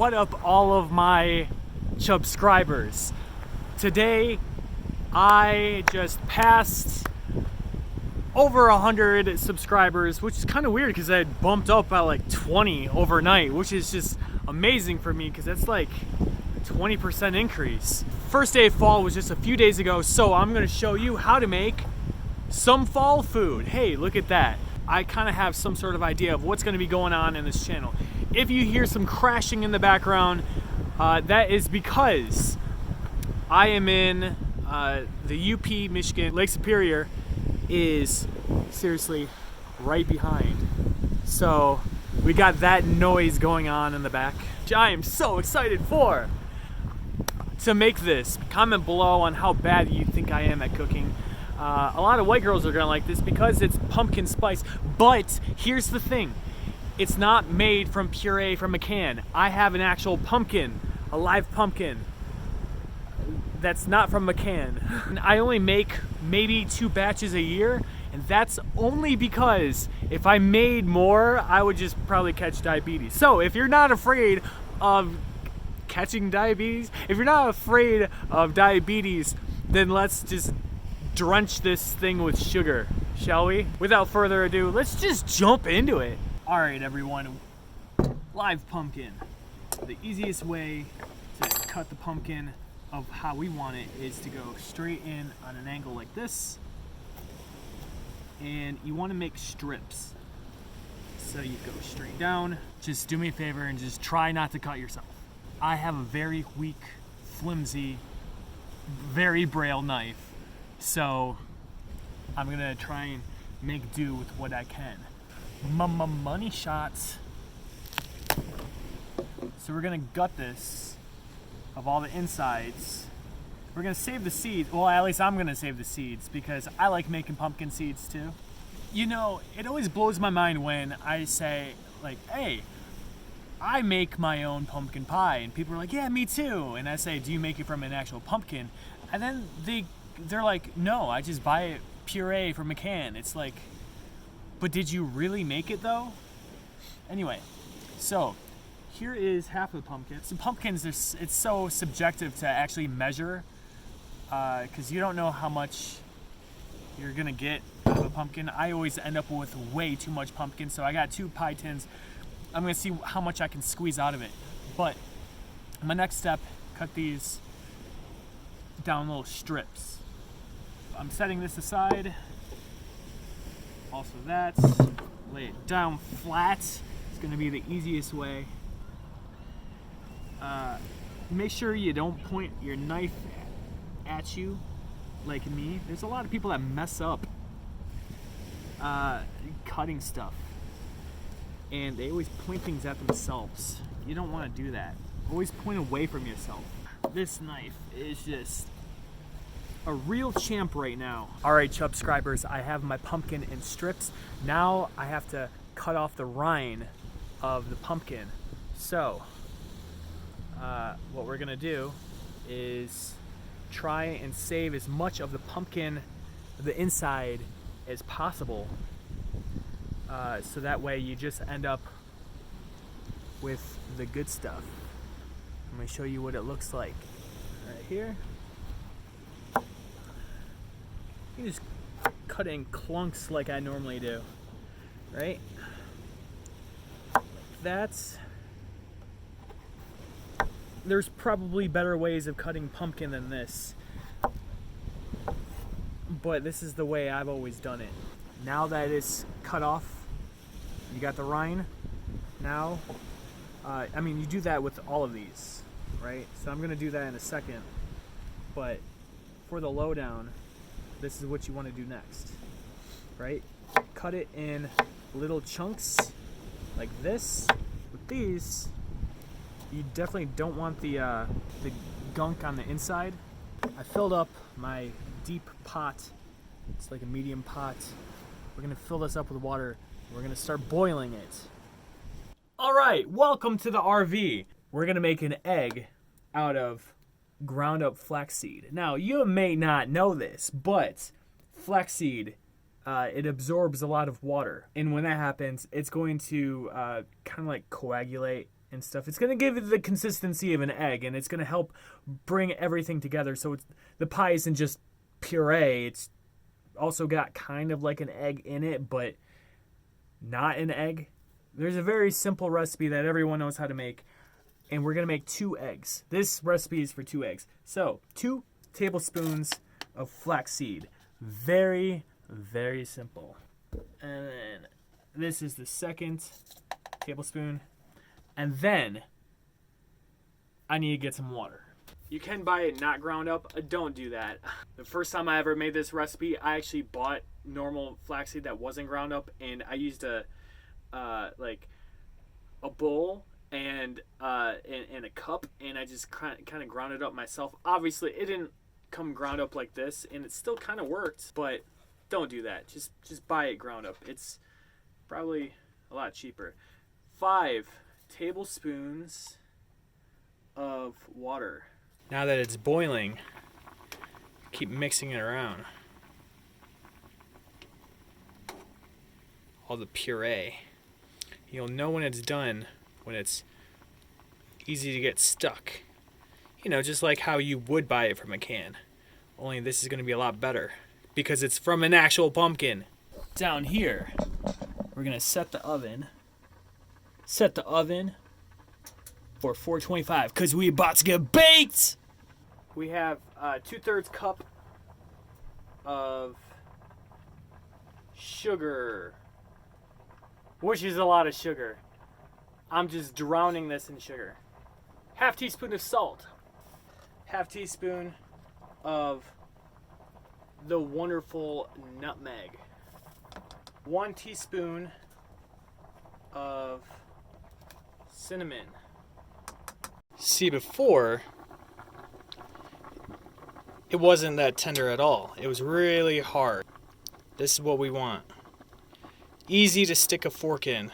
What up, all of my subscribers? Today, I just passed over 100 subscribers, which is kind of weird because I had bumped up by like 20 overnight, which is just amazing for me because that's like a 20% increase. First day of fall was just a few days ago, so I'm gonna show you how to make some fall food. Hey, look at that. I kind of have some sort of idea of what's gonna be going on in this channel. If you hear some crashing in the background, that is because I am in the UP, Michigan. Lake Superior is seriously right behind. So we got that noise going on in the back. I am so excited to make this. Comment below on how bad you think I am at cooking. A lot of white girls are gonna like this because it's pumpkin spice, but here's the thing. It's not made from puree from a can. I have an actual pumpkin, a live pumpkin that's not from a can. I only make maybe 2 batches a year, and that's only because if I made more, I would just probably catch diabetes. So if you're not afraid of catching diabetes, if you're not afraid of diabetes, then let's just drench this thing with sugar, shall we? Without further ado, let's just jump into it. All right, everyone, live pumpkin. The easiest way to cut the pumpkin of how we want it is to go straight in on an angle like this, and you want to make strips. So you go straight down. Just do me a favor and just try not to cut yourself. I have a very weak, flimsy, very braille knife, so I'm gonna try and make do with what I can. Money shots. So we're gonna gut this of all the insides. We're gonna save the seeds. Well, at least I'm gonna save the seeds because I like making pumpkin seeds too. You know, it always blows my mind when I say, like, hey, I make my own pumpkin pie, and people are like, yeah, me too. And I say, do you make it from an actual pumpkin? And then they're like, no, I just buy it puree from a can. It's like, but did you really make it though? Anyway, so here is half of the pumpkin. Some pumpkins, it's so subjective to actually measure because you don't know how much you're gonna get out of a pumpkin. I always end up with way too much pumpkin, so I got 2 pie tins. I'm gonna see how much I can squeeze out of it. But my next step, cut these down little strips. I'm setting this aside. Also that, lay it down flat. It's gonna be the easiest way. Make sure you don't point your knife at you like me. There's a lot of people that mess up cutting stuff, and they always point things at themselves. You don't want to do that. Always point away from yourself. This knife is just a real champ right now. All right, subscribers, I have my pumpkin in strips. Now I have to cut off the rind of the pumpkin. So what we're gonna do is try and save as much of the pumpkin, the inside, as possible. So that way you just end up with the good stuff. I'm gonna show you what it looks like right here. You just cut it in clunks like I normally do, right? Like that. There's probably better ways of cutting pumpkin than this, but this is the way I've always done it. Now that it's cut off, you got the rind. Now, I mean, you do that with all of these, right? So I'm gonna do that in a second, but for the lowdown, this is what you want to do next, right? Cut it in little chunks like this. With these, you definitely don't want the gunk on the inside. I filled up my deep pot. It's like a medium pot. We're gonna fill this up with water. We're gonna start boiling it. All right, welcome to the RV. We're gonna make an egg out of ground up flaxseed. Now, you may not know this, but flaxseed, it absorbs a lot of water. And when that happens, it's going to kind of like coagulate and stuff. It's going to give it the consistency of an egg, and it's going to help bring everything together. So the pie isn't just puree. It's also got kind of like an egg in it, but not an egg. There's a very simple recipe that everyone knows how to make, and we're going to make 2 eggs. This recipe is for 2 eggs. So 2 tablespoons of flaxseed. Very, very simple. And then this is the second tablespoon. And then I need to get some water. You can buy it not ground up. Don't do that. The first time I ever made this recipe, I actually bought normal flaxseed that wasn't ground up, and I used a bowl and a cup, and I just kind of ground it up myself. Obviously, it didn't come ground up like this, and it still kind of worked, but don't do that. Just buy it ground up. It's probably a lot cheaper. 5 tablespoons of water. Now that it's boiling, keep mixing it around. All the puree. You'll know when it's done, when it's easy to get stuck. You know, just like how you would buy it from a can. Only this is going to be a lot better because it's from an actual pumpkin. Down here, we're going to set the oven. Set the oven for 425 because we about to get baked. We have 2/3 cup of sugar, which is a lot of sugar. I'm just drowning this in sugar. 1/2 teaspoon of salt. 1/2 teaspoon of the wonderful nutmeg. 1 teaspoon of cinnamon. See, before, it wasn't that tender at all. It was really hard. This is what we want. Easy to stick a fork in.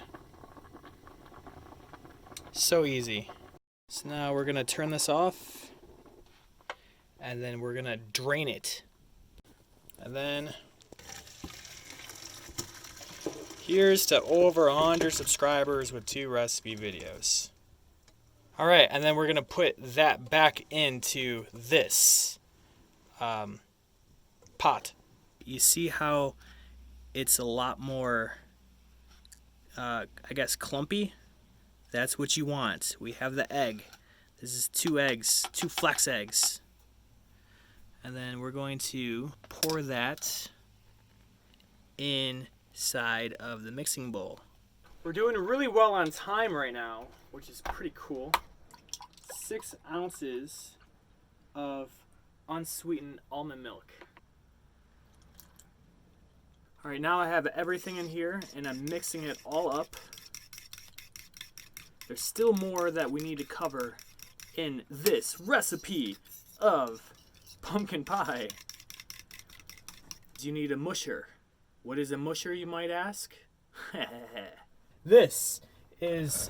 So easy. So now we're gonna turn this off, and then we're gonna drain it. And then here's to over 100 subscribers with 2 recipe videos. All right, and then we're gonna put that back into this pot. You see how it's a lot more, I guess, clumpy? That's what you want. We have the egg. This is 2 eggs, 2 flax eggs. And then we're going to pour that inside of the mixing bowl. We're doing really well on time right now, which is pretty cool. 6 ounces of unsweetened almond milk. All right, now I have everything in here and I'm mixing it all up. There's still more that we need to cover in this recipe of pumpkin pie. You need a musher. What is a musher, you might ask? This is,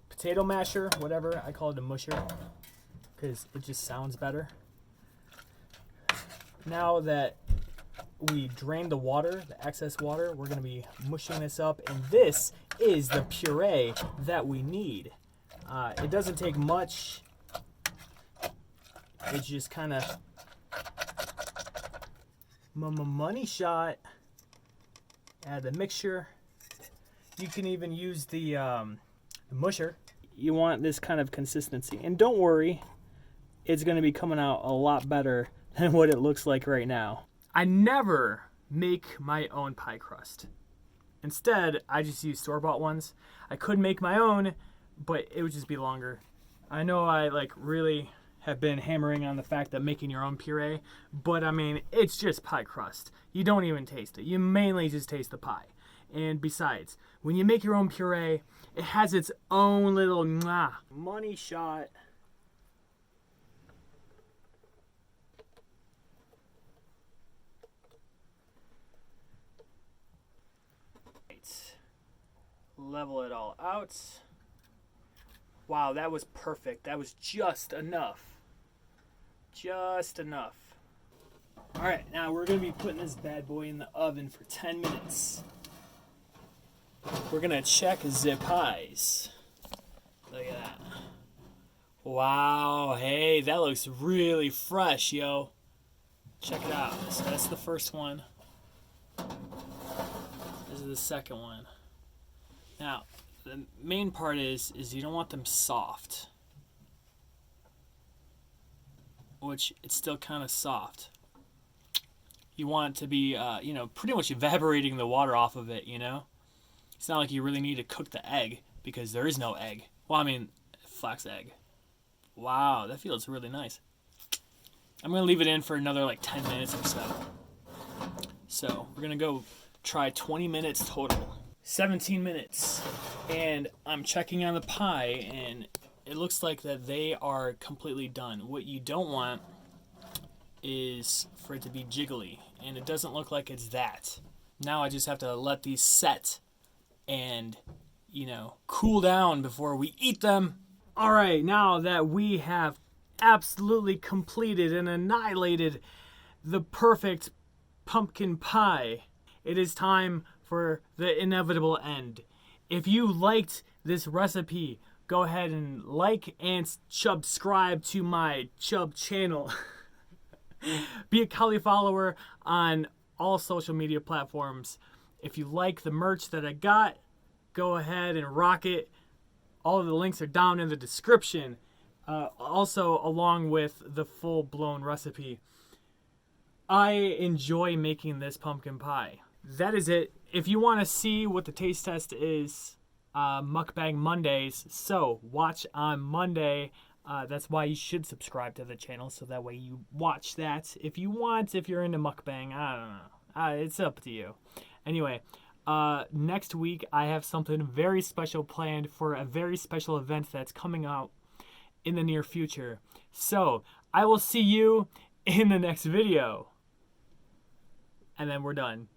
potato masher, whatever. I call it a musher because it just sounds better. Now that we drained the water, the excess water, we're going to be mushing this up, and this is the puree that we need. It doesn't take much. It's just kind of money shot. Add the mixture. You can even use the musher. You want this kind of consistency, and don't worry, it's going to be coming out a lot better than what it looks like right now. I never make my own pie crust. Instead, I just use store-bought ones. I could make my own, but it would just be longer. I know I really have been hammering on the fact that making your own puree, but I mean, it's just pie crust. You don't even taste it. You mainly just taste the pie. And besides, when you make your own puree, it has its own little money shot. Level it all out. Wow, that was perfect. That was just enough. Just enough. All right, now we're going to be putting this bad boy in the oven for 10 minutes. We're going to check zip highs. Look at that. Wow, hey, that looks really fresh, yo. Check it out. So that's the first one. This is the second one. Now, the main part is you don't want them soft. Which, it's still kind of soft. You want it to be, pretty much evaporating the water off of it, you know? It's not like you really need to cook the egg, because there is no egg. Well, I mean, flax egg. Wow, that feels really nice. I'm going to leave it in for another like 10 minutes or so. So, we're going to go try 20 minutes total. 17 minutes. And I'm checking on the pie, and it looks like that they are completely done. What you don't want is for it to be jiggly, and it doesn't look like it's that. Now I just have to let these set and, cool down before we eat them. All right, now that we have absolutely completed and annihilated the perfect pumpkin pie, it is time for the inevitable end. If you liked this recipe, go ahead and like and subscribe to my Chub channel. Be a Kali follower on all social media platforms. If you like the merch that I got, go ahead and rock it. All of the links are down in the description. Also, along with the full-blown recipe. I enjoy making this pumpkin pie. That is it. If you want to see what the taste test is, Mukbang Mondays. So, watch on Monday. That's why you should subscribe to the channel, so that way you watch that. If you want, if you're into mukbang, I don't know. It's up to you. Anyway, next week I have something very special planned for a very special event that's coming out in the near future. So, I will see you in the next video. And then we're done.